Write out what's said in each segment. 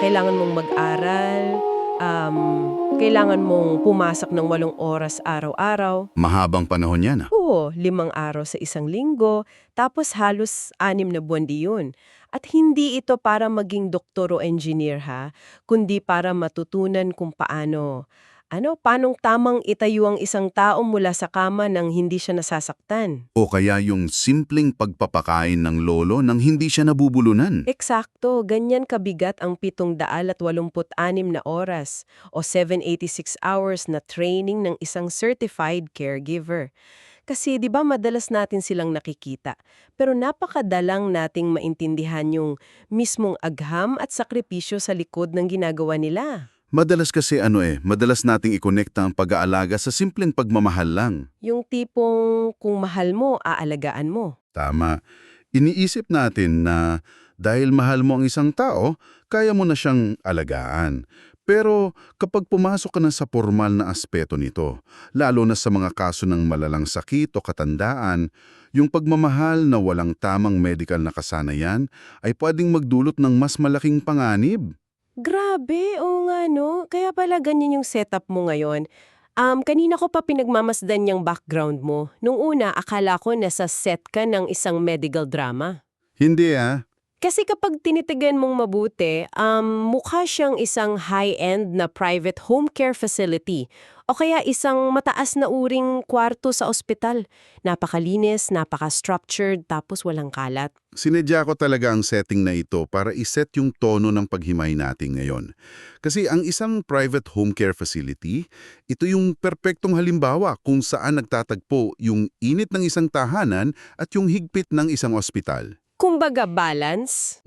kailangan mong mag-aral, um, kailangan mong pumasok ng 8 oras araw-araw. Mahabang panahon yan. Oo, 5 araw sa isang linggo, tapos halos 6 na buwan di yun. At hindi ito para maging doktor o engineer ha, kundi para matutunan kung paanong tamang itayo ang isang tao mula sa kama nang hindi siya nasasaktan. O kaya yung simpleng pagpapakain ng lolo nang hindi siya nabubulunan. Eksakto, ganyan kabigat ang 786 na oras o 786 hours na training ng isang certified caregiver. Kasi 'di ba madalas natin silang nakikita, pero napakadalang nating maintindihan yung mismong agham at sakripisyo sa likod ng ginagawa nila. Madalas kasi madalas nating ikonekta ang pag-aalaga sa simpleng pagmamahal lang. Yung tipong kung mahal mo, aalagaan mo. Tama. Iniisip natin na dahil mahal mo ang isang tao, kaya mo na siyang alagaan. Pero kapag pumasok ka na sa formal na aspeto nito, lalo na sa mga kaso ng malalang sakit o katandaan, yung pagmamahal na walang tamang medical na kasanayan ay pwedeng magdulot ng mas malaking panganib. Grabe, oo nga no. Kaya pala ganyan yung setup mo ngayon. Kanina ko pa pinagmamasdan yung background mo. Nung una, akala ko nasa set ka ng isang medical drama. Hindi Kasi kapag tinitigan mong mabuti, mukha siyang isang high-end na private home care facility o kaya isang mataas na uring kwarto sa ospital. Napakalinis, napaka-structured, tapos walang kalat. Sinedya ko talaga ang setting na ito para iset yung tono ng paghimay natin ngayon. Kasi ang isang private home care facility, ito yung perpektong halimbawa kung saan nagtatagpo yung init ng isang tahanan at yung higpit ng isang ospital. Kumbaga balance.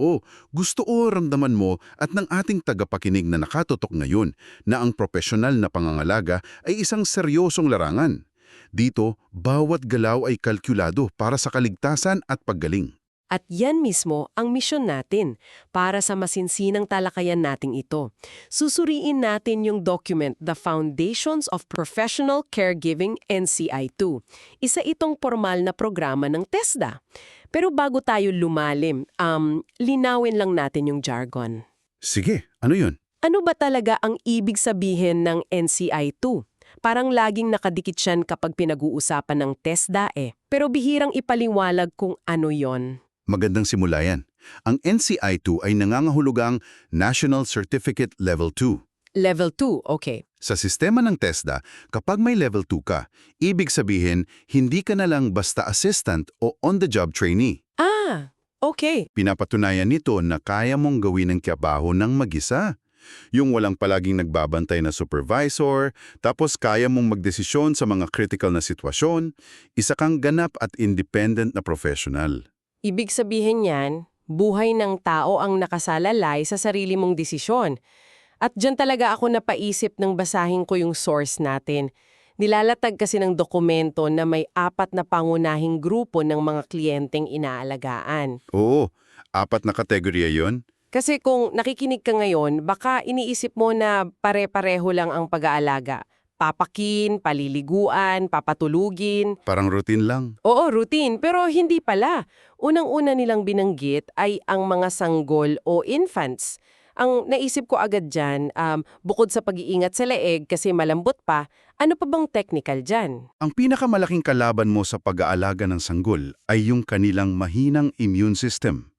Gusto o ramdaman mo at ng ating tagapakinig na nakatutok ngayon na ang profesional na pangangalaga ay isang seryosong larangan. Dito, bawat galaw ay kalkulado para sa kaligtasan at paggaling. At yan mismo ang misyon natin para sa masinsinang talakayan nating ito. Susuriin natin yung document, The Foundations of Professional Caregiving NCI-2. Isa itong formal na programa ng TESDA. Pero bago tayo lumalim, linawin lang natin yung jargon. Sige, ano yun? Ano ba talaga ang ibig sabihin ng NCI-2? Parang laging nakadikit siyan kapag pinag-uusapan ng TESDA Pero bihirang ipaliwalag kung ano yon. Magandang simula yan. Ang NCI-2 ay nangangahulugang National Certificate Level 2. Level 2, okay. Sa sistema ng TESDA, kapag may Level 2 ka, ibig sabihin, hindi ka na lang basta assistant o on-the-job trainee. Okay. Pinapatunayan nito na kaya mong gawin ang trabaho ng mag-isa. Yung walang palaging nagbabantay na supervisor, tapos kaya mong magdesisyon sa mga critical na sitwasyon, isa kang ganap at independent na professional. Ibig sabihin yan, buhay ng tao ang nakasalalay sa sarili mong desisyon. At dyan talaga ako napaisip ng basahin ko yung source natin. Nilalatag kasi ng dokumento na may 4 na pangunahing grupo ng mga kliyenteng inaalagaan. Oo, 4 na kategorya yon. Kasi kung nakikinig ka ngayon, baka iniisip mo na pare-pareho lang ang pag-aalaga. Papakin, paliliguan, papatulugin. Parang routine lang. Oo, routine. Pero hindi pala. Unang-una nilang binanggit ay ang mga sanggol o infants. Ang naisip ko agad dyan, bukod sa pag-iingat sa leeg kasi malambot pa, ano pa bang technical dyan? Ang pinakamalaking kalaban mo sa pag-aalaga ng sanggol ay yung kanilang mahinang immune system.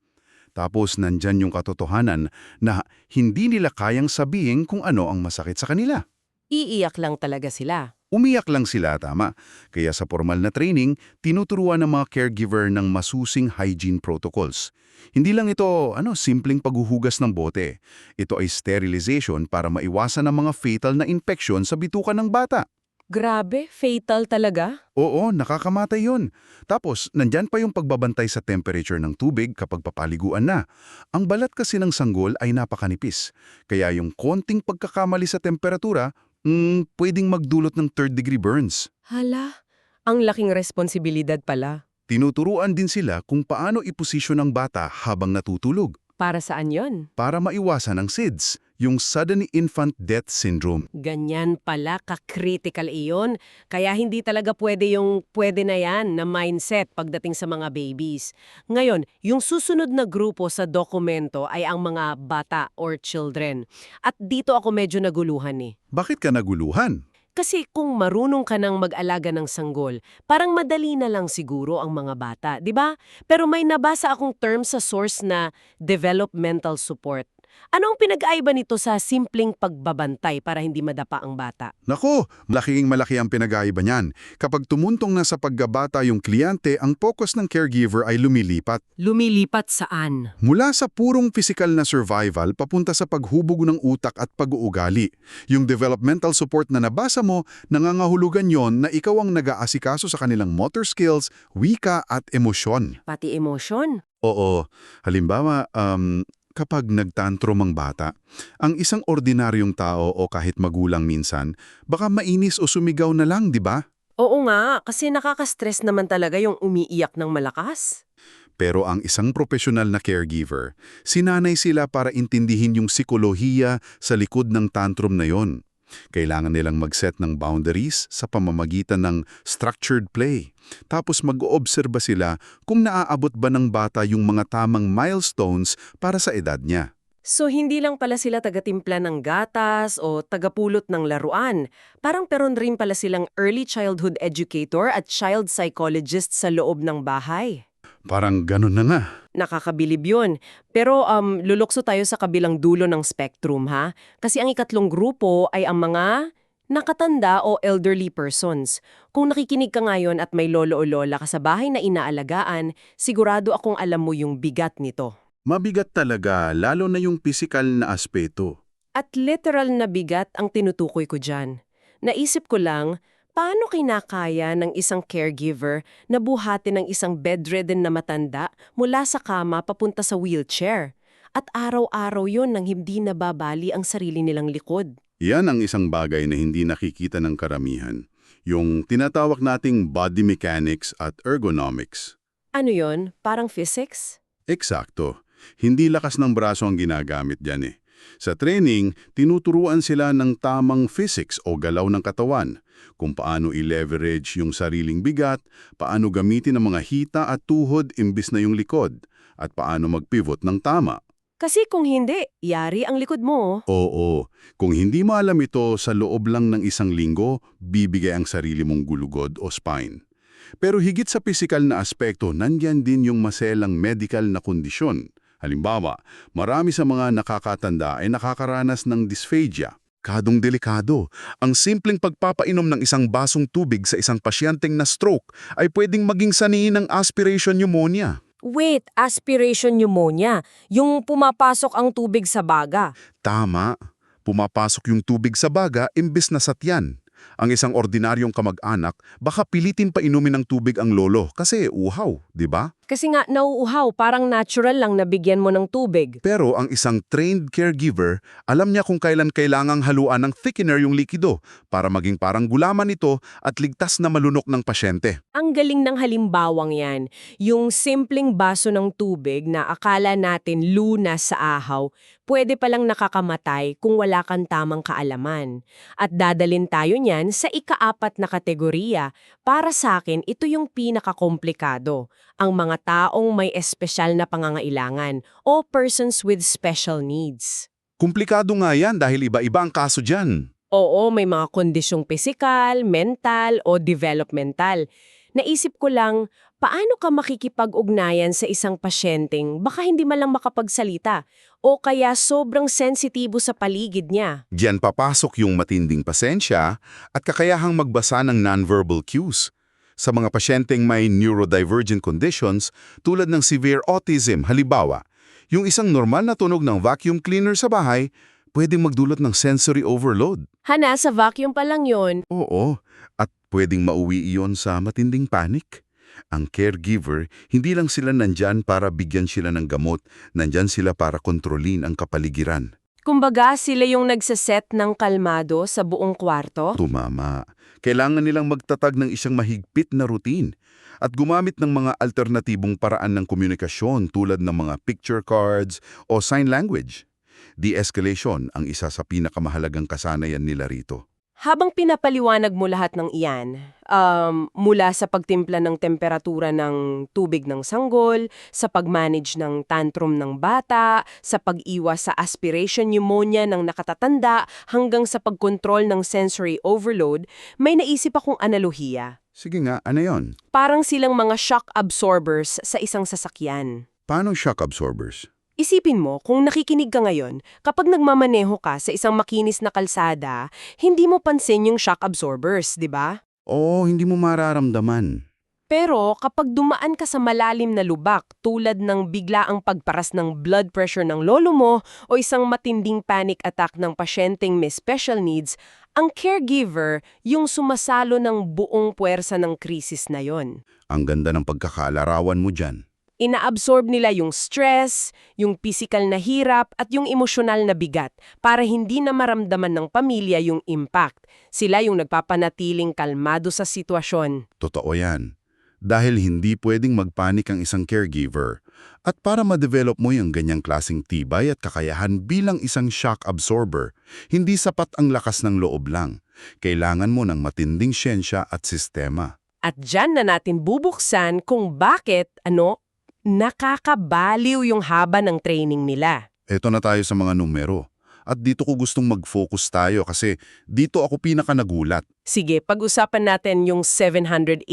Tapos nandyan yung katotohanan na hindi nila kayang sabihin kung ano ang masakit sa kanila. Iiyak lang talaga sila. Umiyak lang sila, tama. Kaya sa formal na training, tinuturuan ng mga caregiver ng masusing hygiene protocols. Hindi lang ito, simpleng paghuhugas ng bote. Ito ay sterilization para maiwasan ang mga fatal na infection sa bituka ng bata. Grabe, fatal talaga? Oo, nakakamatay yun. Tapos, nandyan pa yung pagbabantay sa temperature ng tubig kapag papaliguan na. Ang balat kasi ng sanggol ay napakanipis. Kaya yung konting pagkakamali sa temperatura, pwedeng magdulot ng 3rd-degree burns. Hala, ang laking responsibilidad pala. Tinuturuan din sila kung paano iposisyon ang bata habang natutulog. Para saan yon? Para maiwasan ang SIDS, yung Sudden Infant Death Syndrome. Ganyan pala, ka-critical iyon. Kaya hindi talaga pwede yung pwede na yan na mindset pagdating sa mga babies. Ngayon, yung susunod na grupo sa dokumento ay ang mga bata or children. At dito ako medyo naguluhan eh. Bakit ka naguluhan? Kasi kung marunong ka nang mag-alaga ng sanggol, parang madali na lang siguro ang mga bata, di ba? Pero may nabasa akong term sa source na developmental support. Ano ang pinag-aiba nito sa simpleng pagbabantay para hindi madapa ang bata? Nako, malaki ang pinag-aiba niyan. Kapag tumuntong na sa paggabata yung kliyente, ang focus ng caregiver ay lumilipat. Lumilipat saan? Mula sa purong physical na survival papunta sa paghubog ng utak at pag-uugali. Yung developmental support na nabasa mo, nangangahulugan yon na ikaw ang nag-aasikaso sa kanilang motor skills, wika at emosyon. Pati emosyon? Oo, halimbawa, kapag nagtantrum ang bata, ang isang ordinaryong tao o kahit magulang minsan, baka mainis o sumigaw na lang, di ba? Oo nga, kasi nakaka-stress naman talaga yung umiiyak ng malakas. Pero ang isang profesional na caregiver, sinanay sila para intindihin yung psikolohiya sa likod ng tantrum na yon. Kailangan nilang mag-set ng boundaries sa pamamagitan ng structured play. Tapos mag-oobserba sila kung naaabot ba ng bata yung mga tamang milestones para sa edad niya. So hindi lang pala sila tagatimpla ng gatas o tagapulot ng laruan. Parang peron rin pala silang early childhood educator at child psychologist sa loob ng bahay. Parang ganun na nga. Nakakabilib yun. Pero lulukso tayo sa kabilang dulo ng spectrum ha. Kasi ang ikatlong grupo ay ang mga nakatanda o elderly persons. Kung nakikinig ka ngayon at may lolo o lola ka sa bahay na inaalagaan, sigurado akong alam mo yung bigat nito. Mabigat talaga, lalo na yung pisikal na aspeto. At literal na bigat ang tinutukoy ko dyan. Naisip ko lang, paano kinakaya ng isang caregiver na buhatin ng isang bedridden na matanda mula sa kama papunta sa wheelchair? At araw-araw yon nang hindi nababali ang sarili nilang likod. Yan ang isang bagay na hindi nakikita ng karamihan. Yung tinatawag nating body mechanics at ergonomics. Ano yon? Parang physics? Eksakto. Hindi lakas ng braso ang ginagamit dyan eh. Sa training, tinuturuan sila ng tamang physics o galaw ng katawan, kung paano i-leverage yung sariling bigat, paano gamitin ang mga hita at tuhod imbis na yung likod, at paano mag-pivot ng tama. Kasi kung hindi, yari ang likod mo. Oo, kung hindi mo alam ito sa loob lang ng isang linggo, bibigay ang sarili mong gulugod o spine. Pero higit sa pisikal na aspekto, nandyan din yung maselang medical na kondisyon. Halimbawa, marami sa mga nakakatanda ay nakakaranas ng dysphagia. Kadong delikado, ang simpleng pagpapainom ng isang basong tubig sa isang pasyenteng na stroke ay pwedeng maging sanhi ng aspiration pneumonia. Wait, aspiration pneumonia. Yung pumapasok ang tubig sa baga. Tama, pumapasok yung tubig sa baga imbes na sa tiyan. Ang isang ordinaryong kamag-anak, baka pilitin pa inumin ng tubig ang lolo kasi uhaw, di ba? Kasi nga nauuhaw, parang natural lang na bigyan mo ng tubig. Pero ang isang trained caregiver, alam niya kung kailan kailangang haluan ng thickener yung likido para maging parang gulaman ito at ligtas na malunok ng pasyente. Ang galing ng halimbawang yan. Yung simpleng baso ng tubig na akala natin lunas sa ahaw, pwede palang nakakamatay kung wala kang tamang kaalaman. At dadalin tayo niyan sa ika-4 na kategorya. Para sa akin, ito yung pinakakomplikado. Ang mga taong may espesyal na pangangailangan o persons with special needs. Komplikado nga yan dahil iba-iba ang kaso dyan. Oo, may mga kondisyong pisikal, mental o developmental. Naisip ko lang, paano ka makikipag-ugnayan sa isang pasyenteng baka hindi man lang makapagsalita o kaya sobrang sensitibo sa paligid niya? Diyan papasok yung matinding pasensya at kakayahang magbasa ng nonverbal cues. Sa mga pasyenteng may neurodivergent conditions tulad ng severe autism, halimbawa, yung isang normal na tunog ng vacuum cleaner sa bahay, pwedeng magdulot ng sensory overload. Hana, sa vacuum pa lang yon. Oo, at pwedeng mauwi iyon sa matinding panic. Ang caregiver, hindi lang sila nandyan para bigyan sila ng gamot, nandyan sila para kontrolin ang kapaligiran. Kumbaga, sila yung nagsaset ng kalmado sa buong kwarto? Tumama. Kailangan nilang magtatag ng isang mahigpit na routine. At gumamit ng mga alternatibong paraan ng komunikasyon tulad ng mga picture cards o sign language. De-escalation ang isa sa pinakamahalagang kasanayan nila rito. Habang pinapaliwanag mo lahat ng iyan, mula sa pagtimpla ng temperatura ng tubig ng sanggol, sa pag-manage ng tantrum ng bata, sa pag-iwas sa aspiration pneumonia ng nakatatanda, hanggang sa pagkontrol ng sensory overload, may naisip akong analohiya. Sige nga, ano yon? Parang silang mga shock absorbers sa isang sasakyan. Paano shock absorbers? Isipin mo, kung nakikinig ka ngayon, kapag nagmamaneho ka sa isang makinis na kalsada, hindi mo pansin yung shock absorbers, di ba? Oo, hindi mo mararamdaman. Pero kapag dumaan ka sa malalim na lubak tulad ng biglaang pagparas ng blood pressure ng lolo mo o isang matinding panic attack ng pasyenteng may special needs, ang caregiver yung sumasalo ng buong puwersa ng krisis na yon. Ang ganda ng pagkakalarawan mo dyan. Inaabsorb nila yung stress, yung physical na hirap at yung emosyonal na bigat para hindi na maramdaman ng pamilya yung impact. Sila yung nagpapanatiling kalmado sa sitwasyon. Totoo yan. Dahil hindi pwedeng magpanik ang isang caregiver. At para ma-develop mo yung ganyang klaseng tibay at kakayahan bilang isang shock absorber, hindi sapat ang lakas ng loob lang. Kailangan mo ng matinding siyensya at sistema. At dyan na natin bubuksan kung bakit, nakakabaliw yung haba ng training nila. Ito na tayo sa mga numero. At dito ko gustong mag-focus tayo kasi dito ako pinaka-nagulat. Sige, pag-usapan natin yung 786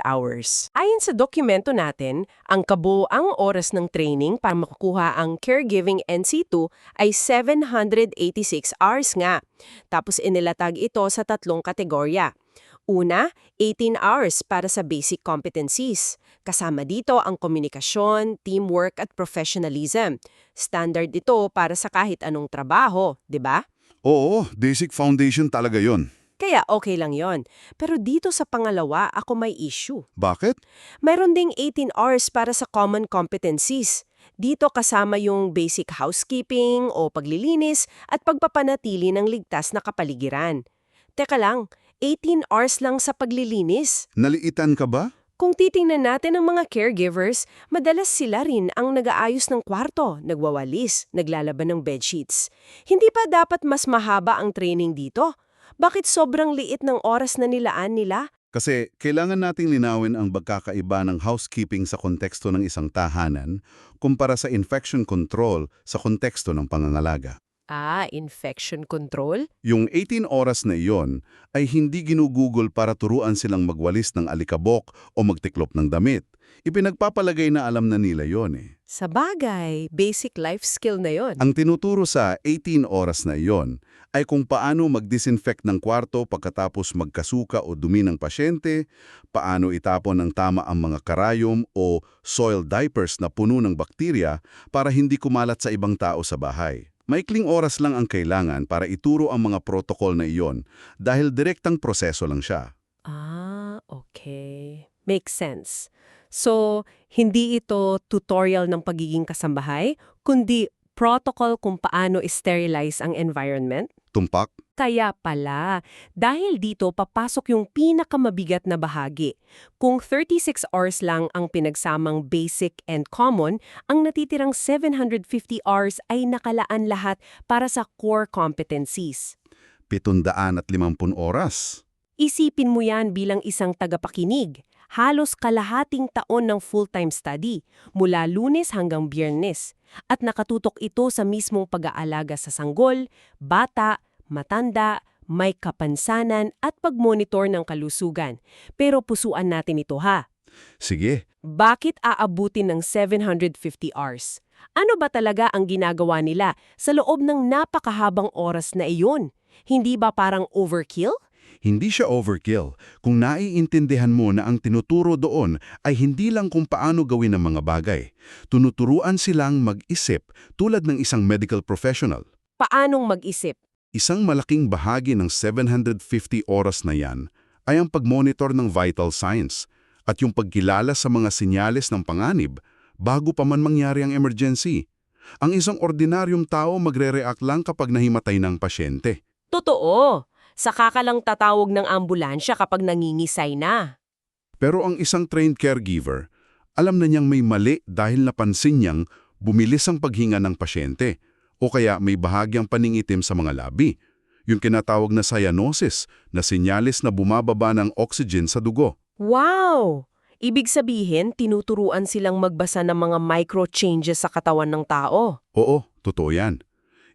hours. Ayon sa dokumento natin, ang kabuoang oras ng training para makukuha ang Caregiving NC2 ay 786 hours nga. Tapos inilatag ito sa 3 kategorya. Una, 18 hours para sa basic competencies. Kasama dito ang komunikasyon, teamwork at professionalism. Standard ito para sa kahit anong trabaho, di ba? Oo, basic foundation talaga yon. Kaya okay lang yon. Pero dito sa pangalawa, ako may issue. Bakit? Mayroon ding 18 hours para sa common competencies. Dito kasama yung basic housekeeping o paglilinis at pagpapanatili ng ligtas na kapaligiran. Teka lang, 18 hours lang sa paglilinis? Naliitan ka ba? Kung titingnan natin ang mga caregivers, madalas sila rin ang nag-aayos ng kwarto, nagwawalis, naglalaban ng bedsheets. Hindi pa dapat mas mahaba ang training dito? Bakit sobrang liit ng oras na nilaan nila? Kasi kailangan nating linawin ang pagkakaiba ng housekeeping sa konteksto ng isang tahanan kumpara sa infection control sa konteksto ng pangangalaga. Infection control? Yung 18 oras na iyon ay hindi ginugugol para turuan silang magwalis ng alikabok o magtiklop ng damit. Ipinagpapalagay na alam na nila yon eh. Sa bagay, basic life skill na yon. Ang tinuturo sa 18 oras na iyon ay kung paano mag-disinfect ng kwarto pagkatapos magkasuka o dumi ng pasyente, paano itapon ng tama ang mga karayom o soil diapers na puno ng bakterya para hindi kumalat sa ibang tao sa bahay. Maikling oras lang ang kailangan para ituro ang mga protocol na iyon dahil direktang proseso lang siya. Okay. Makes sense. So, hindi ito tutorial ng pagiging kasambahay, kundi protocol kung paano sterilize ang environment? Tumpak? Kaya pala, dahil dito papasok yung pinakamabigat na bahagi. Kung 36 hours lang ang pinagsamang basic and common, ang natitirang 750 hours ay nakalaan lahat para sa core competencies. 750 oras. Isipin mo yan bilang isang tagapakinig. Halos kalahating taon ng full-time study, mula Lunes hanggang Biyernes. At nakatutok ito sa mismong pag-aalaga sa sanggol, bata, matanda, may kapansanan at pag-monitor ng kalusugan. Pero pusuan natin ito ha. Sige. Bakit aabutin ng 750 hours? Ano ba talaga ang ginagawa nila sa loob ng napakahabang oras na iyon? Hindi ba parang overkill? Hindi siya overkill kung naiintindihan mo na ang tinuturo doon ay hindi lang kung paano gawin ang mga bagay. Tunuturuan silang mag-isip tulad ng isang medical professional. Paanong mag-isip? Isang malaking bahagi ng 750 oras na yan ay ang pag-monitor ng vital signs at yung pagkilala sa mga senyales ng panganib bago pa man mangyari ang emergency. Ang isang ordinaryong tao magre-react lang kapag nahimatay ng pasyente. Totoo. Saka ka lang tatawag ng ambulansya kapag nangingisay na. Pero ang isang trained caregiver, alam na niyang may mali dahil napansin niyang bumilis ang paghinga ng pasyente o kaya may bahagyang paningitim sa mga labi. Yung kinatawag na cyanosis na sinyalis na bumababa ng oxygen sa dugo. Wow! Ibig sabihin, tinuturuan silang magbasa ng mga micro-changes sa katawan ng tao. Oo, totoo yan.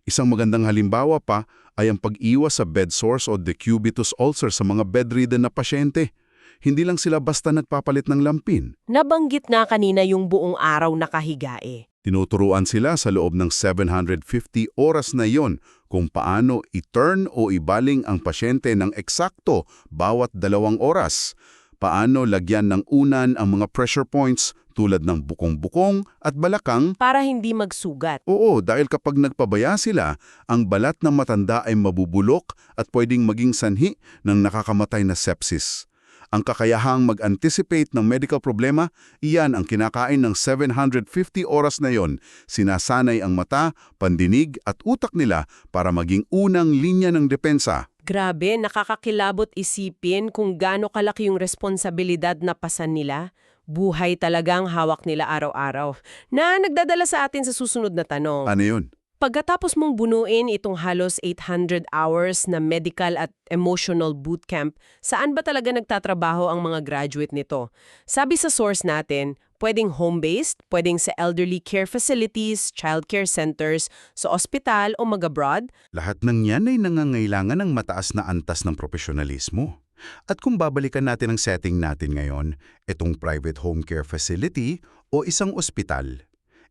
Isang magandang halimbawa pa ay ang pag-iwas sa bed sores o decubitus ulcer sa mga bedridden na pasyente. Hindi lang sila basta nagpapalit ng lampin. Nabanggit nga kanina yung buong araw nakahiga eh. Tinuturuan sila sa loob ng 750 oras na iyon kung paano i-turn o ibaling ang pasyente ng eksakto bawat 2 oras. Paano lagyan ng unan ang mga pressure points tulad ng bukong-bukong at balakang. Para hindi magsugat. Oo, dahil kapag nagpabaya sila, ang balat ng matanda ay mabubulok at pwedeng maging sanhi ng nakakamatay na sepsis. Ang kakayahang mag-anticipate ng medical problema, iyan ang kinakain ng 750 oras na yon. Sinasanay ang mata, pandinig at utak nila para maging unang linya ng depensa. Grabe, nakakakilabot isipin kung gaano kalaki yung responsibilidad na pasan nila. Buhay talagang hawak nila araw-araw. Na nagdadala sa atin sa susunod na tanong. Ano yun? Pagkatapos mong bunuin itong halos 800 hours na medical at emotional bootcamp, saan ba talaga nagtatrabaho ang mga graduate nito? Sabi sa source natin, pwedeng home-based, pwedeng sa elderly care facilities, childcare centers, sa ospital o mag-abroad. Lahat ng yan ay nangangailangan ng mataas na antas ng profesionalismo. At kung babalikan natin ang setting natin ngayon, itong private home care facility o isang ospital.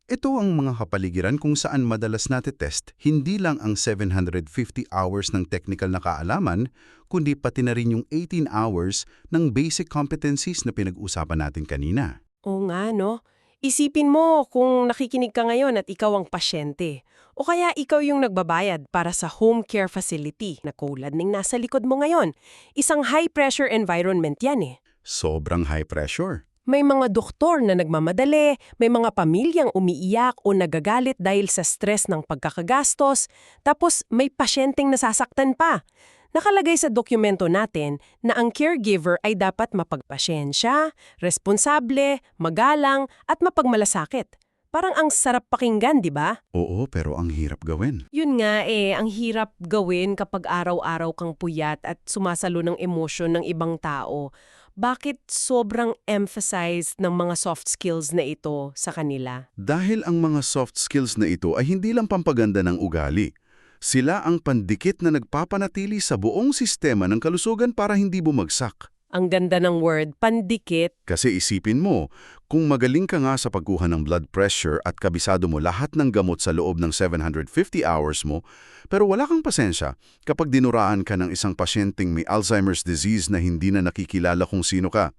Ito ang mga kapaligiran kung saan madalas natitest hindi lang ang 750 hours ng technical na kaalaman, kundi pati na rin yung 18 hours ng basic competencies na pinag-usapan natin kanina. Oo nga, no? Isipin mo kung nakikinig ka ngayon at ikaw ang pasyente. O kaya ikaw yung nagbabayad para sa home care facility na tulad ng nasa likod mo ngayon. Isang high-pressure environment yan eh. Sobrang high pressure. May mga doktor na nagmamadali, may mga pamilyang umiiyak o nagagalit dahil sa stress ng pagkakagastos, tapos may pasyenteng nasasaktan pa. Nakalagay sa dokumento natin na ang caregiver ay dapat mapagpasyensya, responsable, magalang at mapagmalasakit. Parang ang sarap pakinggan, di ba? Oo, pero ang hirap gawin. Yun nga ang hirap gawin kapag araw-araw kang puyat at sumasalo ng emosyon ng ibang tao. Bakit sobrang emphasize ng mga soft skills na ito sa kanila? Dahil ang mga soft skills na ito ay hindi lang pampaganda ng ugali. Sila ang pandikit na nagpapanatili sa buong sistema ng kalusugan para hindi bumagsak. Ang ganda ng word, pandikit. Kasi isipin mo, kung magaling ka nga sa pagkuha ng blood pressure at kabisado mo lahat ng gamot sa loob ng 750 hours mo, pero wala kang pasensya kapag dinuraan ka ng isang pasyenteng may Alzheimer's disease na hindi na nakikilala kung sino ka.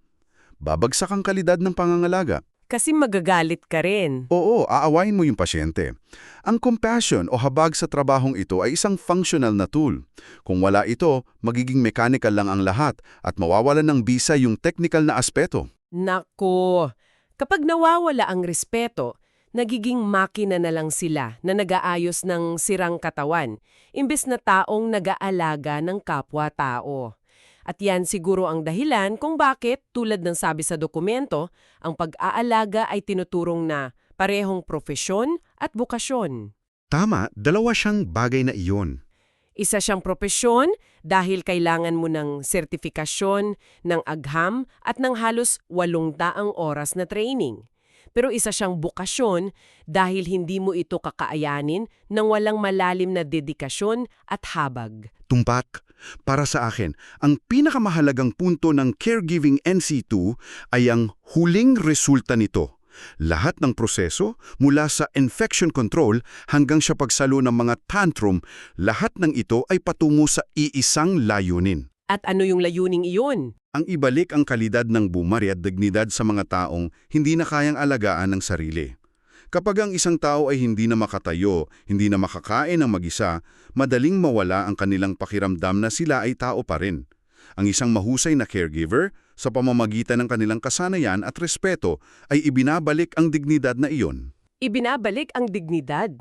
Babagsak ang kalidad ng pangangalaga. Kasi magagalit ka rin. Oo, aawain mo yung pasyente. Ang compassion o habag sa trabahong ito ay isang functional na tool. Kung wala ito, magiging mechanical lang ang lahat at mawawalan ng bisa yung technical na aspeto. Nako, kapag nawawala ang respeto, nagiging makina na lang sila na nag-aayos ng sirang katawan, imbes na taong nag-aalaga ng kapwa-tao. At yan siguro ang dahilan kung bakit, tulad ng sabi sa dokumento, ang pag-aalaga ay tinuturong na parehong profesyon at bukasyon. Tama, dalawa siyang bagay na iyon. Isa siyang propesyon dahil kailangan mo ng sertifikasyon, ng agham at ng halos 800 oras na training. Pero isa siyang bukasyon dahil hindi mo ito kakaayanin ng walang malalim na dedikasyon at habag. Tumpak, para sa akin, ang pinakamahalagang punto ng Caregiving NC2 ay ang huling resulta nito. Lahat ng proseso, mula sa infection control hanggang sa pagsalo ng mga tantrum, lahat ng ito ay patungo sa iisang layunin. At ano yung layuning iyon? Ang ibalik ang kalidad ng bumarya at dignidad sa mga taong hindi na kayang alagaan ng sarili. Kapag ang isang tao ay hindi na makatayo, hindi na makakain ng mag-isa, madaling mawala ang kanilang pakiramdam na sila ay tao pa rin. Ang isang mahusay na caregiver, sa pamamagitan ng kanilang kasanayan at respeto, ay ibinabalik ang dignidad na iyon. Ibinabalik ang dignidad.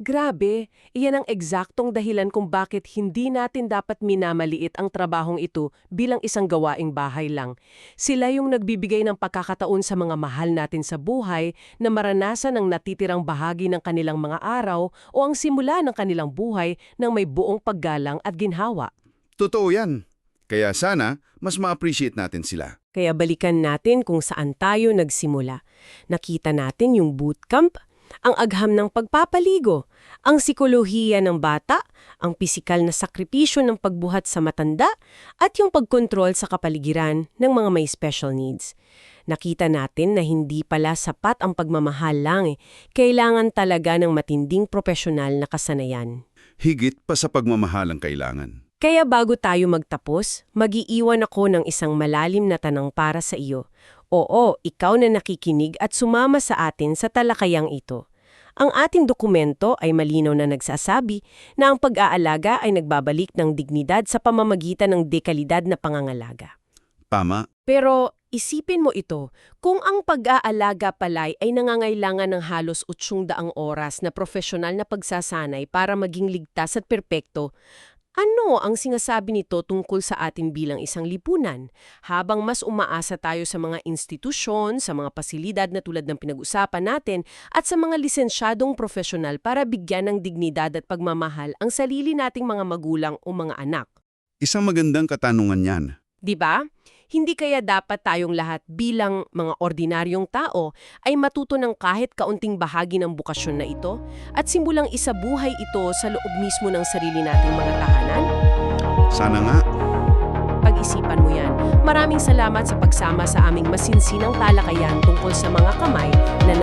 Grabe, iyan ang eksaktong dahilan kung bakit hindi natin dapat minamaliit ang trabahong ito bilang isang gawaing bahay lang. Sila yung nagbibigay ng pagkakataon sa mga mahal natin sa buhay na maranasan ang natitirang bahagi ng kanilang mga araw o ang simula ng kanilang buhay ng may buong paggalang at ginhawa. Totoo yan. Kaya sana, mas ma-appreciate natin sila. Kaya balikan natin kung saan tayo nagsimula. Nakita natin yung bootcamp, ang agham ng pagpapaligo, ang sikolohiya ng bata, ang pisikal na sakripisyo ng pagbuhat sa matanda, at yung pagkontrol sa kapaligiran ng mga may special needs. Nakita natin na hindi pala sapat ang pagmamahal lang Kailangan talaga ng matinding profesional na kasanayan. Higit pa sa pagmamahal ang kailangan. Kaya bago tayo magtapos, mag-iiwan ako ng isang malalim na tanong para sa iyo. Oo, ikaw na nakikinig at sumama sa atin sa talakayang ito. Ang ating dokumento ay malinaw na nagsasabi na ang pag-aalaga ay nagbabalik ng dignidad sa pamamagitan ng dekalidad na pangangalaga. Tama. Pero isipin mo ito, kung ang pag-aalaga pala'y ay nangangailangan ng halos 800 oras na profesional na pagsasanay para maging ligtas at perpekto, ano ang sinasabi nito tungkol sa atin bilang isang lipunan? Habang mas umaasa tayo sa mga institusyon, sa mga pasilidad na tulad ng pinag-usapan natin, at sa mga lisensyadong profesional para bigyan ng dignidad at pagmamahal ang sarili nating mga magulang o mga anak. Isang magandang katanungan yan. Di ba? Hindi kaya dapat tayong lahat bilang mga ordinaryong tao ay matuto ng kahit kaunting bahagi ng bukasyon na ito at simulang isabuhay ito sa loob mismo ng sarili nating mga tahanan? Sana nga. Pag-isipan mo yan. Maraming salamat sa pagsama sa aming masinsinang talakayan tungkol sa mga kamay na